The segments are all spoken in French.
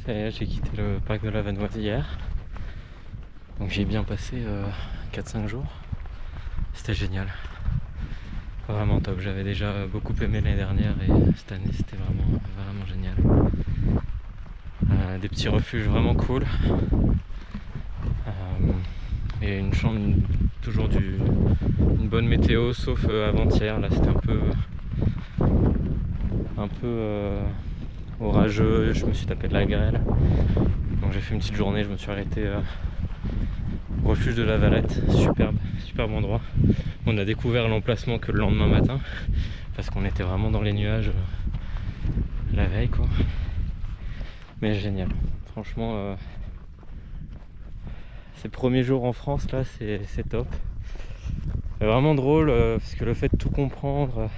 ça y est, j'ai quitté le parc de la Vanoise hier. Donc j'ai bien passé 4-5 jours. C'était génial. Vraiment top. J'avais déjà beaucoup aimé l'année dernière et cette année c'était vraiment génial. Des petits refuges vraiment cool. Et une chambre, toujours une bonne météo, sauf avant-hier. Là c'était un peu orageux. Je me suis tapé de la grêle. Donc j'ai fait une petite journée. Je me suis arrêté au refuge de la Valette. Superbe endroit. On a découvert l'emplacement que le lendemain matin parce qu'on était vraiment dans les nuages la veille quoi. Mais génial. Franchement, ces premiers jours en France là, c'est top. C'est vraiment drôle parce que le fait de tout comprendre,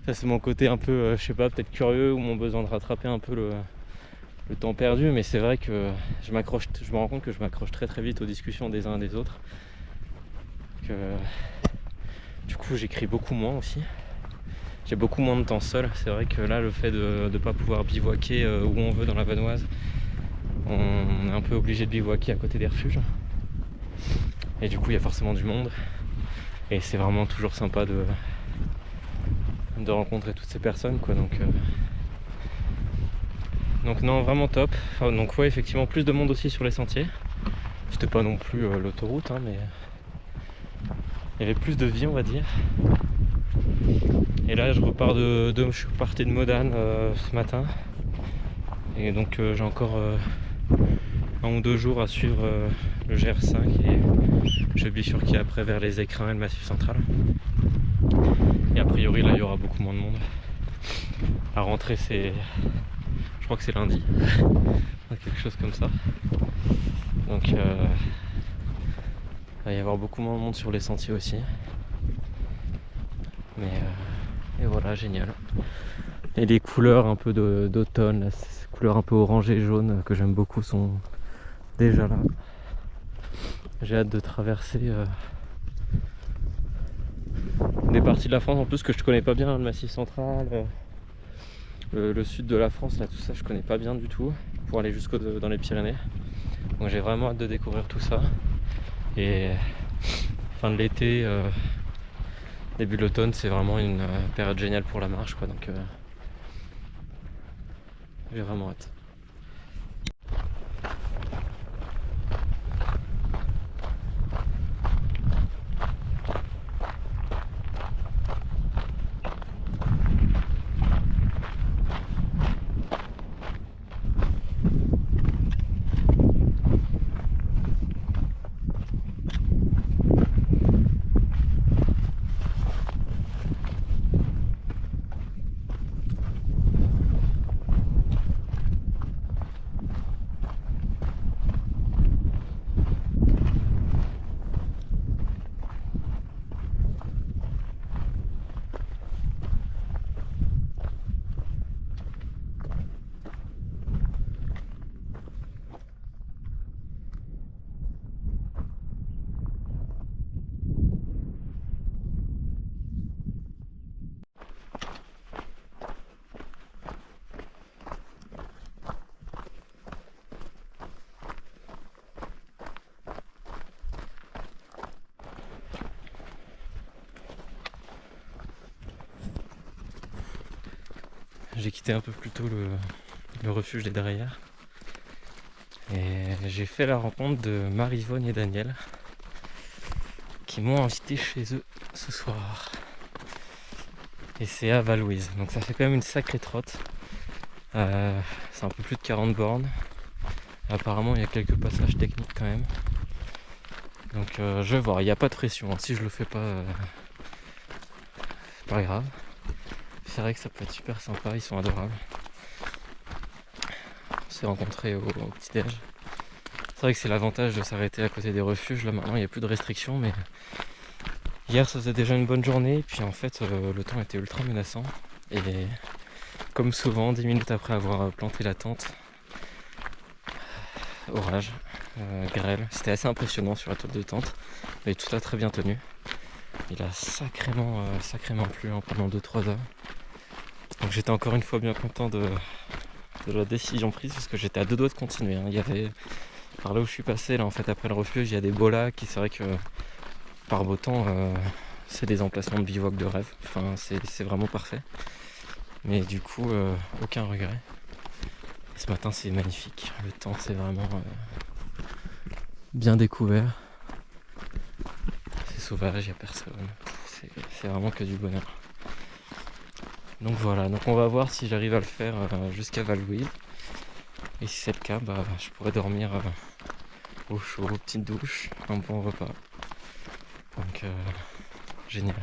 ça c'est mon côté un peu, je sais pas, peut-être curieux ou mon besoin de rattraper un peu le temps perdu, mais c'est vrai que je me rends compte que je m'accroche très vite aux discussions des uns et des autres. Du coup j'écris beaucoup moins aussi. J'ai beaucoup moins de temps seul. C'est vrai que là le fait de ne pas pouvoir bivouaquer où on veut dans la Vanoise, on est un peu obligé de bivouaquer à côté des refuges. Et du coup il y a forcément du monde. Et c'est vraiment toujours sympa de rencontrer toutes ces personnes quoi. Donc non, vraiment top. Enfin, donc ouais, effectivement plus de monde aussi sur les sentiers. C'était pas non plus l'autoroute hein, mais il y avait plus de vie on va dire. Et là je repars je suis reparti de Modane ce matin. Et donc j'ai encore 1 ou 2 jours à suivre le GR5 et je bifurquer après vers les Écrins et le Massif Central. Et a priori là il y aura beaucoup moins de monde. La rentrée je crois que c'est lundi, quelque chose comme ça. Donc il va y avoir beaucoup moins de monde sur les sentiers aussi. Mais et voilà, génial. Et les couleurs un peu d'automne, ces couleurs un peu orange et jaune que j'aime beaucoup sont déjà là. J'ai hâte de traverser des parties de la France en plus que je connais pas bien, le Massif Central, le sud de la France, là tout ça je connais pas bien du tout, pour aller dans les Pyrénées. Donc j'ai vraiment hâte de découvrir tout ça. Et fin de l'été, début de l'automne, c'est vraiment une période géniale pour la marche quoi, donc j'ai vraiment hâte. J'ai quitté un peu plus tôt le refuge des Derrières et j'ai fait la rencontre de Marie-Vonne et Daniel qui m'ont invité chez eux ce soir. Et c'est à Valouise, donc ça fait quand même une sacrée trotte. C'est un peu plus de 40 bornes. Apparemment il y a quelques passages techniques quand même. Donc je vais voir, il n'y a pas de pression, hein. Si je le fais pas, c'est pas grave. C'est vrai que ça peut être super sympa, ils sont adorables. On s'est rencontrés au petit-déj. C'est vrai que c'est l'avantage de s'arrêter à côté des refuges. Là maintenant il n'y a plus de restrictions, mais hier ça faisait déjà une bonne journée. Et puis en fait le temps était ultra menaçant. Et comme souvent, 10 minutes après avoir planté la tente, orage, grêle. C'était assez impressionnant sur la tente de tente. Mais tout a très bien tenu. Il a sacrément plu pendant 2-3 heures. Donc j'étais encore une fois bien content de de la décision prise parce que j'étais à deux doigts de continuer. Hein. Il y avait, par là où je suis passé, là en fait après le refuge, il y a des beaux lacs et c'est vrai que par beau temps, c'est des emplacements de bivouac de rêve. Enfin, c'est vraiment parfait. Mais du coup, aucun regret. Et ce matin, c'est magnifique. Le temps, c'est vraiment bien découvert. C'est sauvage, il n'y a personne. C'est vraiment que du bonheur. Donc voilà, donc on va voir si j'arrive à le faire jusqu'à Val-Louise. Et si c'est le cas, bah, je pourrais dormir au chaud, petite douche, un bon repas. Donc génial.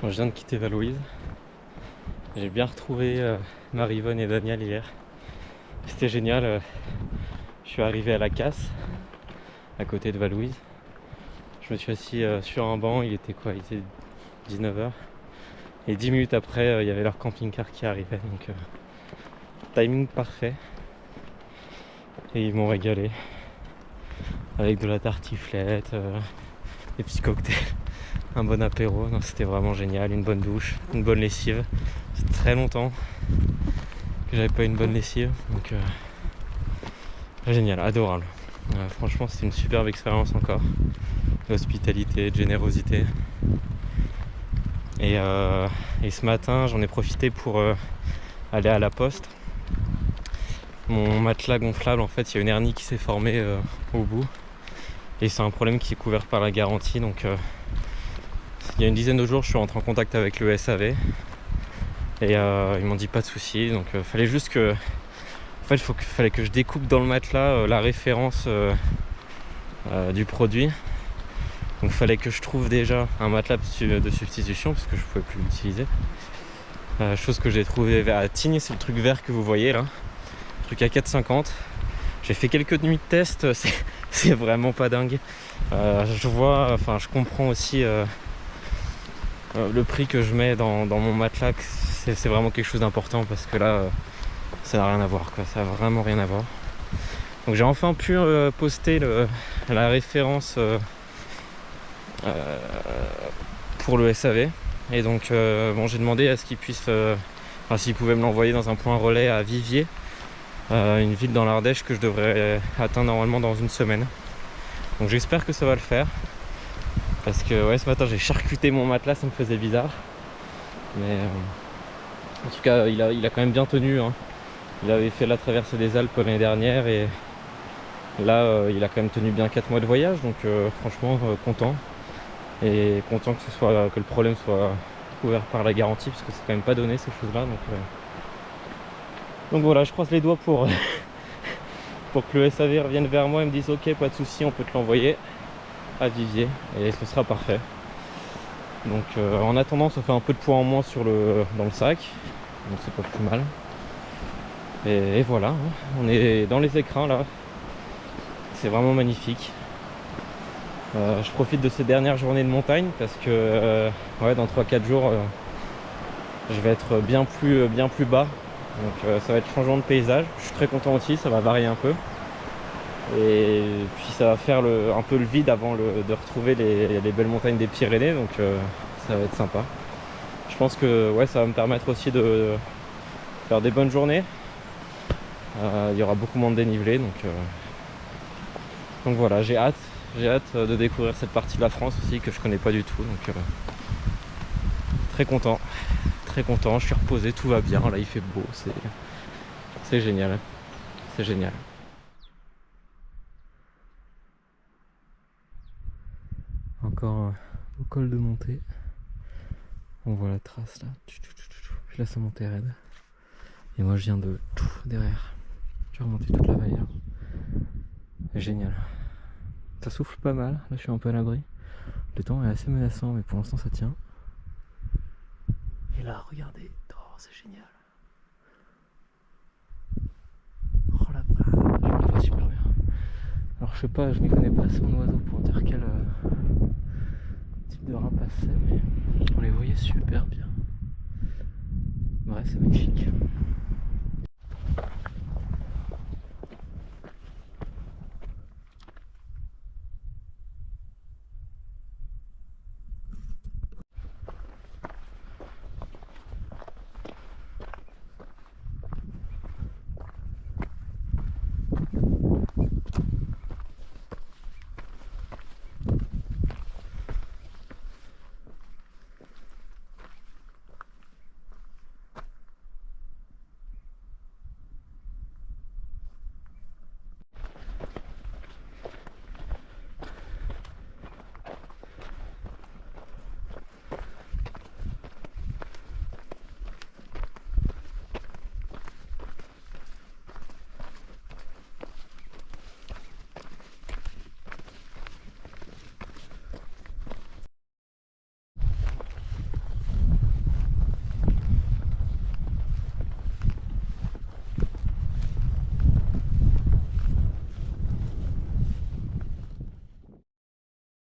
Bon, je viens de quitter Val-Louise. J'ai bien retrouvé Marie-Vonne et Daniel hier. C'était génial. Je suis arrivé à la Casse, à côté de Val-Louise. Je me suis assis sur un banc, il était quoi? Il était 19h. Et 10 minutes après, il y avait leur camping-car qui arrivait. Donc timing parfait. Et ils m'ont régalé. Avec de la tartiflette, des petits cocktails, un bon apéro. C'était vraiment génial, une bonne douche, une bonne lessive. C'est très longtemps que j'avais pas une bonne lessive, donc génial, adorable. Franchement, c'était une superbe expérience encore, d'hospitalité, de générosité. Et ce matin, j'en ai profité pour aller à la poste. Mon matelas gonflable, en fait, il y a une hernie qui s'est formée au bout. Et c'est un problème qui est couvert par la garantie. Donc il y a une dizaine de jours, je suis rentré en contact avec le SAV. Et ils m'ont dit pas de soucis. Donc fallait juste que... En fait, fallait que je découpe dans le matelas la référence du produit. Donc fallait que je trouve déjà un matelas de substitution parce que je pouvais plus l'utiliser. Chose que j'ai trouvé à Tignes, c'est le truc vert que vous voyez là. Le truc à 4,50. J'ai fait quelques nuits de test, c'est vraiment pas dingue. Je comprends aussi le prix que je mets dans mon matelas. C'est vraiment quelque chose d'important parce que là, ça n'a rien à voir, quoi. Ça n'a vraiment rien à voir. Donc j'ai enfin pu poster la référence pour le SAV. Et donc j'ai demandé à ce qu'ils puissent, s'ils pouvaient me l'envoyer dans un point relais à Viviers. Une ville dans l'Ardèche que je devrais atteindre normalement dans une semaine. Donc j'espère que ça va le faire. Parce que ouais, ce matin j'ai charcuté mon matelas, ça me faisait bizarre. Mais en tout cas il a quand même bien tenu. Hein. Il avait fait la traversée des Alpes l'année dernière et là il a quand même tenu bien 4 mois de voyage. Donc franchement content. Et content que le problème soit couvert par la garantie parce que c'est quand même pas donné ces choses là. Donc voilà, je croise les doigts pour que le SAV revienne vers moi et me dise ok, pas de souci, on peut te l'envoyer à Viviers et ce sera parfait. Donc en attendant, ça fait un peu de poids en moins dans le sac, donc c'est pas plus mal. Et voilà, hein, on est dans les écrins là, c'est vraiment magnifique. Je profite de ces dernières journées de montagne parce que dans 3-4 jours je vais être bien plus bas. Donc ça va être changement de paysage. Je suis très content aussi, ça va varier un peu. Et puis ça va faire un peu le vide avant de retrouver les belles montagnes des Pyrénées. Donc ça va être sympa. Je pense que ça va me permettre aussi de faire des bonnes journées. Il y aura beaucoup moins de dénivelé. Donc voilà, j'ai hâte de découvrir cette partie de la France aussi que je connais pas du tout. Donc très content. Très content, je suis reposé, tout va bien, là il fait beau, c'est génial, c'est génial. Encore au col de montée, on voit la trace là, puis là ça montait raide, et moi je viens de derrière, je vais remonter toute la vallée, c'est génial, Ça souffle pas mal, là je suis un peu à l'abri. Le temps est assez menaçant mais pour l'instant ça tient. Et là regardez, oh c'est génial. Oh la vache, je le vois super bien. Alors je sais pas, je m'y connais pas assez en oiseau pour dire quel type de rapace c'est, mais on les voyait super bien. Ouais, c'est magnifique.